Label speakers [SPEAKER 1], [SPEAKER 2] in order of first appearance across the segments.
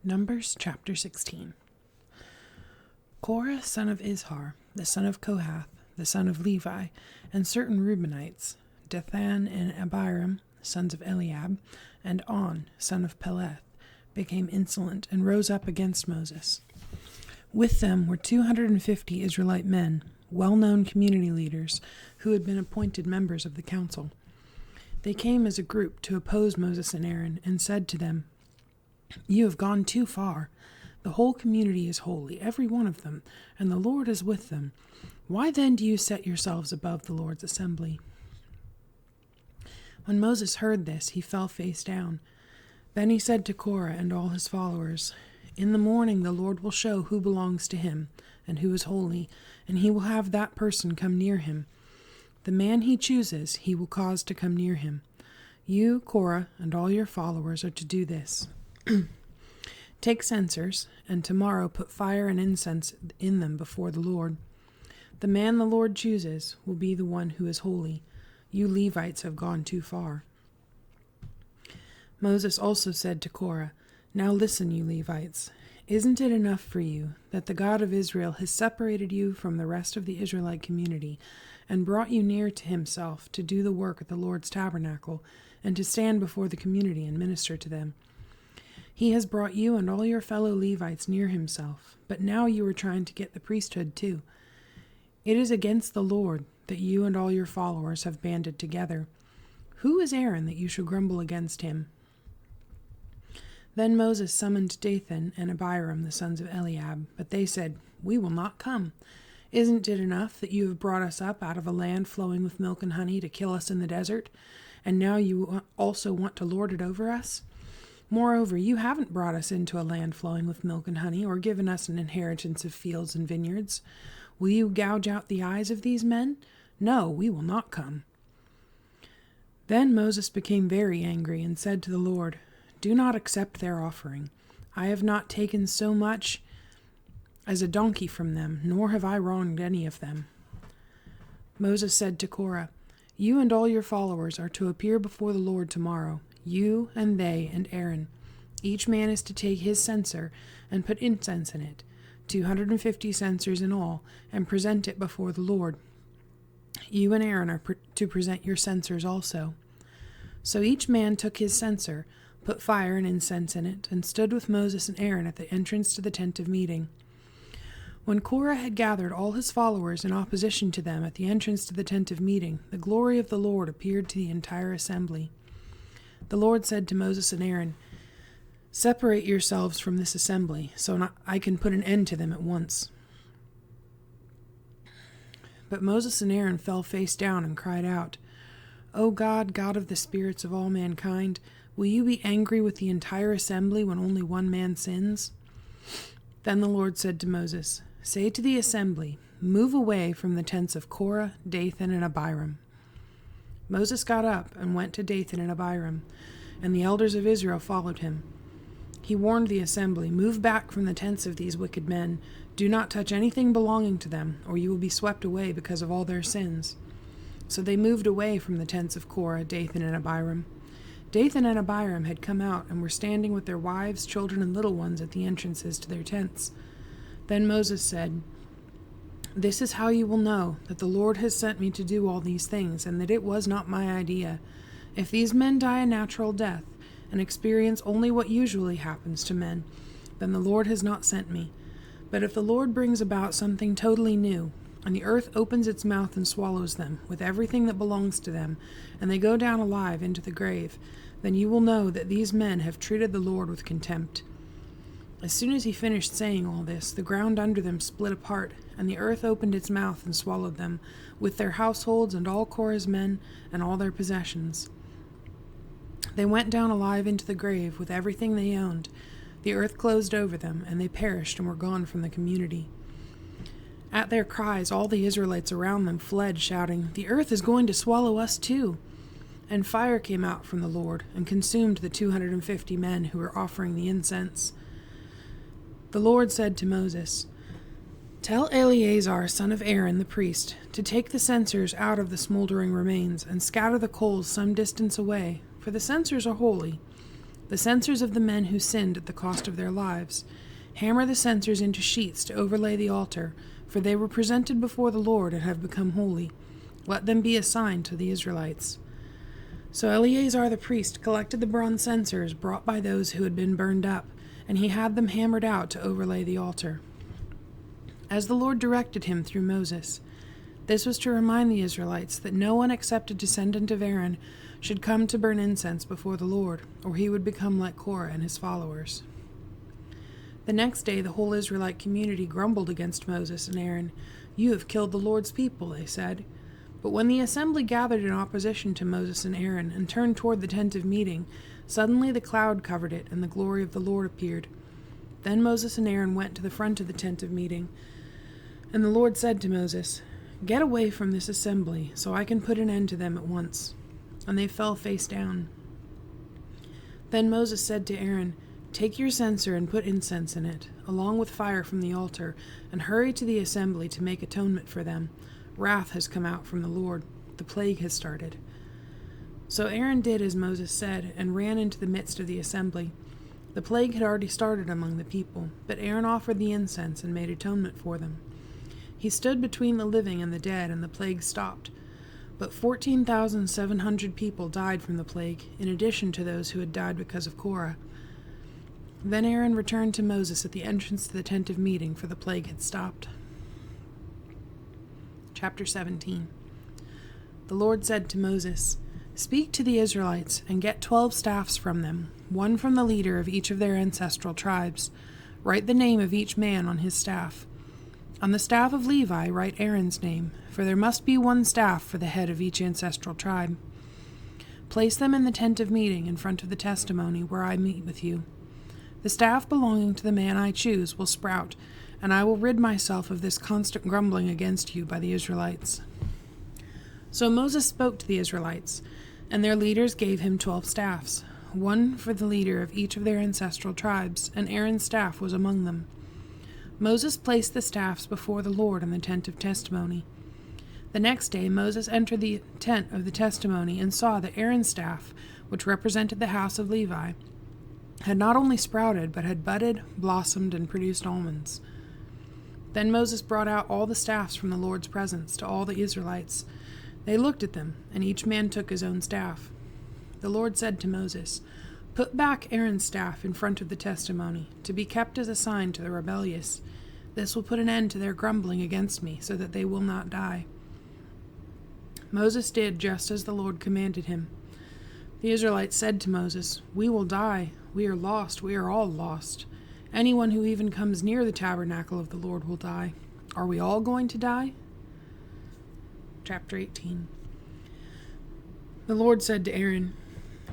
[SPEAKER 1] Numbers chapter 16. Korah, son of Izhar, the son of Kohath, the son of Levi, and certain Reubenites, Dathan and Abiram, sons of Eliab, and On, son of Peleth, became insolent and rose up against Moses. With them were 250 Israelite men, well-known community leaders, who had been appointed members of the council. They came as a group to oppose Moses and Aaron, and said to them, "You have gone too far. The whole community is holy, every one of them, and the Lord is with them. Why then do you set yourselves above the Lord's assembly?" When Moses heard this, he fell face down. Then he said to Korah and all his followers, "In the morning the Lord will show who belongs to him and who is holy, and he will have that person come near him. The man he chooses he will cause to come near him. You, Korah, and all your followers are to do this. Take censers, and tomorrow put fire and incense in them before the Lord. The man the Lord chooses will be the one who is holy. You Levites have gone too far." Moses also said to Korah, "Now listen, you Levites. Isn't it enough for you that the God of Israel has separated you from the rest of the Israelite community and brought you near to himself to do the work at the Lord's tabernacle and to stand before the community and minister to them? He has brought you and all your fellow Levites near himself, but now you are trying to get the priesthood too. It is against the Lord that you and all your followers have banded together. Who is Aaron that you should grumble against him?" Then Moses summoned Dathan and Abiram, the sons of Eliab, but they said, "We will not come. Isn't it enough that you have brought us up out of a land flowing with milk and honey to kill us in the desert, and now you also want to lord it over us? Moreover, you haven't brought us into a land flowing with milk and honey, or given us an inheritance of fields and vineyards. Will you gouge out the eyes of these men? No, we will not come." Then Moses became very angry and said to the Lord, "Do not accept their offering. I have not taken so much as a donkey from them, nor have I wronged any of them." Moses said to Korah, "You and all your followers are to appear before the Lord tomorrow, you and they and Aaron. Each man is to take his censer and put incense in it, 250 censers in all, and present it before the Lord. You and Aaron are to present your censers also." So each man took his censer, put fire and incense in it, and stood with Moses and Aaron at the entrance to the tent of meeting. When Korah had gathered all his followers in opposition to them at the entrance to the tent of meeting, the glory of the Lord appeared to the entire assembly. The Lord said to Moses and Aaron, "Separate yourselves from this assembly, so I can put an end to them at once." But Moses and Aaron fell face down and cried out, "O God, God of the spirits of all mankind, will you be angry with the entire assembly when only one man sins?" Then the Lord said to Moses, "Say to the assembly, move away from the tents of Korah, Dathan, and Abiram." Moses got up and went to Dathan and Abiram, and the elders of Israel followed him. He warned the assembly, "Move back from the tents of these wicked men. Do not touch anything belonging to them, or you will be swept away because of all their sins." So they moved away from the tents of Korah, Dathan, and Abiram. Dathan and Abiram had come out and were standing with their wives, children, and little ones at the entrances to their tents. Then Moses said, "This is how you will know that the Lord has sent me to do all these things, and that it was not my idea. If these men die a natural death and experience only what usually happens to men, then the Lord has not sent me. But if the Lord brings about something totally new, and the earth opens its mouth and swallows them, with everything that belongs to them, and they go down alive into the grave, then you will know that these men have treated the Lord with contempt." As soon as he finished saying all this, the ground under them split apart, and the earth opened its mouth and swallowed them, with their households and all Korah's men and all their possessions. They went down alive into the grave with everything they owned. The earth closed over them, and they perished and were gone from the community. At their cries, all the Israelites around them fled, shouting, "The earth is going to swallow us too." And fire came out from the Lord and consumed the 250 men who were offering the incense. The Lord said to Moses, "Tell Eleazar, son of Aaron the priest, to take the censers out of the smoldering remains and scatter the coals some distance away, for the censers are holy. the censers of the men who sinned at the cost of their lives. Hammer the censers into sheets to overlay the altar, for they were presented before the Lord and have become holy. Let them be a sign to the Israelites." So Eleazar the priest collected the bronze censers brought by those who had been burned up, and he had them hammered out to overlay the altar, as the Lord directed him through Moses. This was to remind the Israelites that no one except a descendant of Aaron should come to burn incense before the Lord, or he would become like Korah and his followers. The next day the whole Israelite community grumbled against Moses and Aaron. "You have killed the Lord's people," they said. But when the assembly gathered in opposition to Moses and Aaron and turned toward the tent of meeting, suddenly the cloud covered it, and the glory of the Lord appeared. Then Moses and Aaron went to the front of the tent of meeting. And the Lord said to Moses, "Get away from this assembly, so I can put an end to them at once." And they fell face down. Then Moses said to Aaron, "Take your censer and put incense in it, along with fire from the altar, and hurry to the assembly to make atonement for them. Wrath has come out from the Lord. The plague has started." So Aaron did as Moses said, and ran into the midst of the assembly. The plague had already started among the people, but Aaron offered the incense and made atonement for them. He stood between the living and the dead, and the plague stopped. But 14,700 people died from the plague, in addition to those who had died because of Korah. Then Aaron returned to Moses at the entrance to the tent of meeting, for the plague had stopped. Chapter 17. The Lord said to Moses, "Speak to the Israelites, and get 12 staffs from them, one from the leader of each of their ancestral tribes. Write the name of each man on his staff. On the staff of Levi write Aaron's name, for there must be one staff for the head of each ancestral tribe. Place them in the tent of meeting in front of the testimony where I meet with you. The staff belonging to the man I choose will sprout, and I will rid myself of this constant grumbling against you by the Israelites." So Moses spoke to the Israelites, and their leaders gave him 12 staffs, one for the leader of each of their ancestral tribes, and Aaron's staff was among them. Moses placed the staffs before the Lord in the tent of testimony. The next day Moses entered the tent of the testimony and saw that Aaron's staff, which represented the house of Levi, had not only sprouted, but had budded, blossomed, and produced almonds. Then Moses brought out all the staffs from the Lord's presence to all the Israelites. They looked at them, and each man took his own staff. The Lord said to Moses, "Put back Aaron's staff in front of the testimony, to be kept as a sign to the rebellious. This will put an end to their grumbling against me, so that they will not die." Moses did just as the Lord commanded him. The Israelites said to Moses, "We will die. We are lost. We are all lost. Anyone who even comes near the tabernacle of the Lord will die. Are we all going to die?" Chapter 18. The Lord said to Aaron,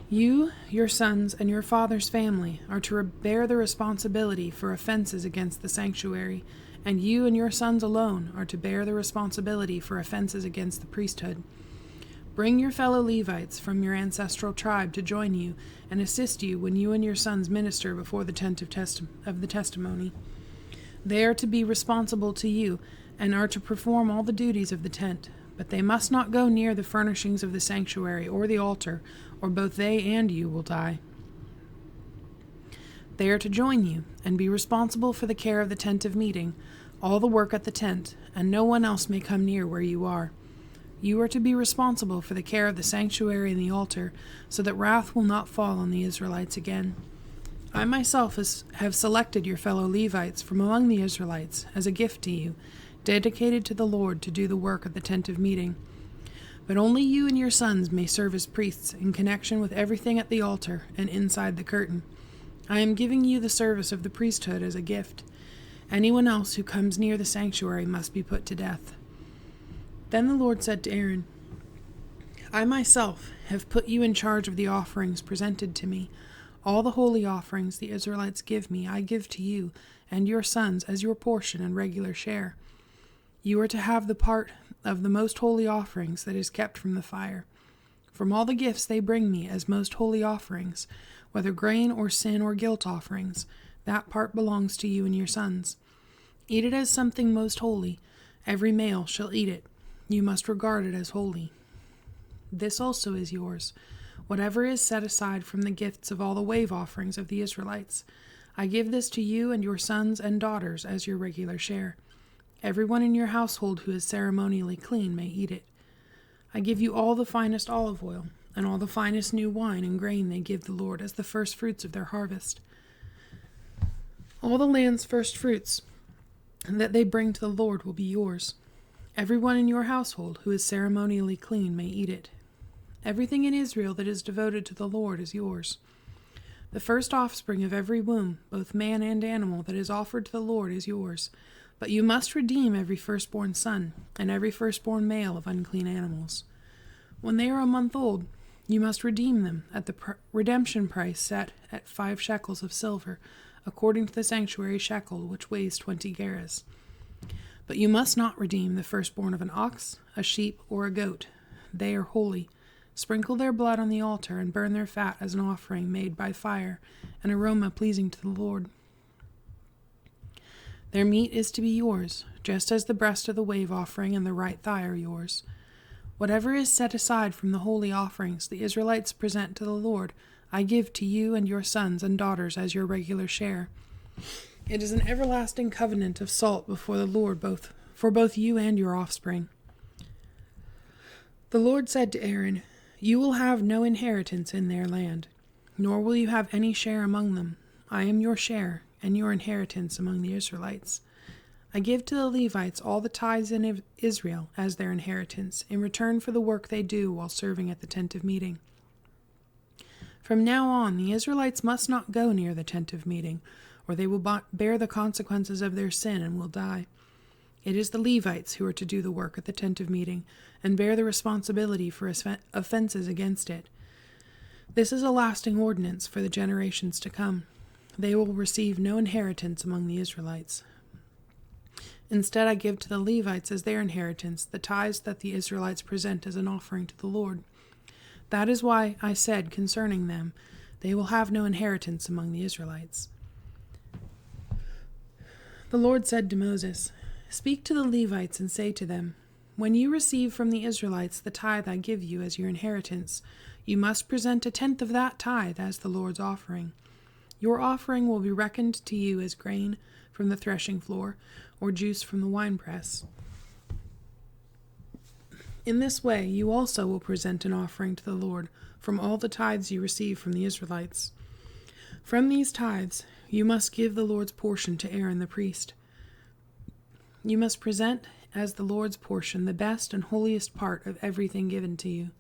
[SPEAKER 1] "You, your sons, and your father's family are to bear the responsibility for offenses against the sanctuary, and you and your sons alone are to bear the responsibility for offenses against the priesthood. Bring your fellow Levites from your ancestral tribe to join you and assist you when you and your sons minister before the tent of the testimony. They are to be responsible to you and are to perform all the duties of the tent, but they must not go near the furnishings of the sanctuary or the altar, or both they and you will die. They are to join you and be responsible for the care of the tent of meeting, all the work at the tent, and no one else may come near where you are. You are to be responsible for the care of the sanctuary and the altar, so that wrath will not fall on the Israelites again. I myself have selected your fellow Levites from among the Israelites as a gift to you, dedicated to the Lord to do the work at the tent of meeting. But only you and your sons may serve as priests in connection with everything at the altar and inside the curtain. I am giving you the service of the priesthood as a gift. Anyone else who comes near the sanctuary must be put to death." Then the Lord said to Aaron, "I myself have put you in charge of the offerings presented to me. All the holy offerings the Israelites give me, I give to you and your sons as your portion and regular share. You are to have the part of the most holy offerings that is kept from the fire. From all the gifts they bring me as most holy offerings, whether grain or sin or guilt offerings, that part belongs to you and your sons. Eat it as something most holy. Every male shall eat it. You must regard it as holy. This also is yours. Whatever is set aside from the gifts of all the wave offerings of the Israelites, I give this to you and your sons and daughters as your regular share. Everyone in your household who is ceremonially clean may eat it. I give you all the finest olive oil, and all the finest new wine and grain they give the Lord as the first fruits of their harvest. All the land's first fruits that they bring to the Lord will be yours. Everyone in your household who is ceremonially clean may eat it. Everything in Israel that is devoted to the Lord is yours. The first offspring of every womb, both man and animal, that is offered to the Lord is yours. But you must redeem every firstborn son, and every firstborn male of unclean animals. When they are a month old, you must redeem them at the redemption price set at 5 shekels of silver, according to the sanctuary shekel, which weighs 20 gerahs. But you must not redeem the firstborn of an ox, a sheep, or a goat. They are holy. Sprinkle their blood on the altar, and burn their fat as an offering made by fire, an aroma pleasing to the Lord. Their meat is to be yours, just as the breast of the wave offering and the right thigh are yours. Whatever is set aside from the holy offerings the Israelites present to the Lord, I give to you and your sons and daughters as your regular share. It is an everlasting covenant of salt before the Lord, for both you and your offspring. The Lord said to Aaron, "You will have no inheritance in their land, nor will you have any share among them. I am your share and your inheritance among the Israelites. I give to the Levites all the tithes in Israel as their inheritance, in return for the work they do while serving at the tent of meeting. From now on, the Israelites must not go near the tent of meeting, or they will bear the consequences of their sin and will die. It is the Levites who are to do the work at the tent of meeting, and bear the responsibility for offenses against it. This is a lasting ordinance for the generations to come. They will receive no inheritance among the Israelites. Instead, I give to the Levites as their inheritance the tithes that the Israelites present as an offering to the Lord. That is why I said concerning them, they will have no inheritance among the Israelites." The Lord said to Moses, "Speak to the Levites and say to them, when you receive from the Israelites the tithe I give you as your inheritance, you must present 1/10 of that tithe as the Lord's offering. Your offering will be reckoned to you as grain from the threshing floor, or juice from the winepress. In this way you also will present an offering to the Lord from all the tithes you receive from the Israelites. From these tithes you must give the Lord's portion to Aaron the priest. You must present as the Lord's portion the best and holiest part of everything given to you.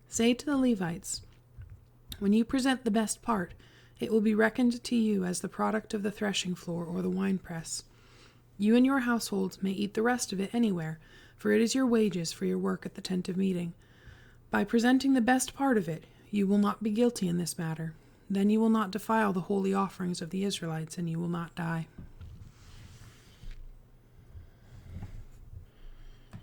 [SPEAKER 1] Say to the Levites, when you present the best part, it will be reckoned to you as the product of the threshing floor or the winepress. You and your households may eat the rest of it anywhere, for it is your wages for your work at the tent of meeting. By presenting the best part of it, you will not be guilty in this matter. Then you will not defile the holy offerings of the Israelites, and you will not die."